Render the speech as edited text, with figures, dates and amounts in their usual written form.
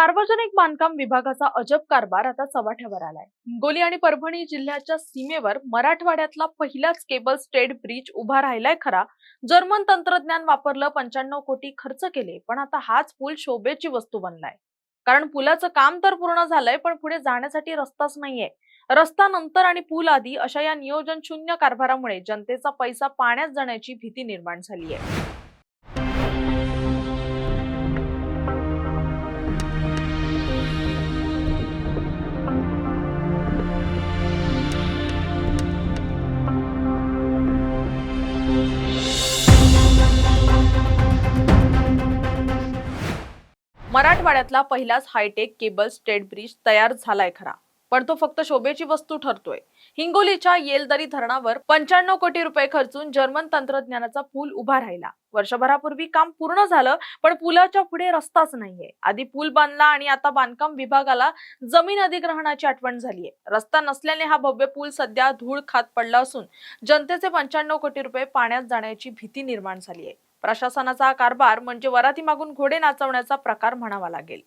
सार्वजनिक बांधकाम विभागाचा अजब कारभार आता चव्हाट्यावर आलाय। हिंगोली आणि परभणी जिल्ह्याच्या सीमेवर मराठवाड्यातला पहिलाच केबल स्टेड ब्रिज उभा राहिलाय खरा। जर्मन तंत्रज्ञान वापरलं, 95 कोटी खर्च केले, पण आता हाच पूल शोभेची वस्तू बनलाय। कारण पुलाचं काम तर पूर्ण झालंय, पण पुढे जाण्यासाठी रस्ताच नाहीये। रस्ता नंतर आणि पूल आधी अशा या नियोजन शून्य कारभारामुळे जनतेचा पैसा पाण्यात जाण्याची भीती निर्माण झाली आहे। मराठवाड्यातला पहिलाच हायटेक केबल स्टेड ब्रिज तयार झालाय खरा, पण तो फक्त शोभेची वस्तू ठरतोय। हिंगोलीच्या येलदरी धरणावर 95 कोटी रुपये खर्चून जर्मन तंत्रज्ञानाचा पूल उभा राहिला। वर्षभरापूर्वी काम पूर्ण झालं, पण पुलाच्या पुढे रस्ताच नाहीये। आधी पूल बांधला आणि आता बांधकाम विभागाला जमीन अधिग्रहणाची आठवण झालीये। रस्ता नसल्याने हा भव्य पूल सध्या धूळ खात पडला असून जनतेचे 95 कोटी रुपये पाण्यात जाण्याची भीती निर्माण झालीये। प्रशासनाचा कारभार म्हणजे वराती मागून घोडे नाचवण्याचा प्रकार म्हणावा लागेल।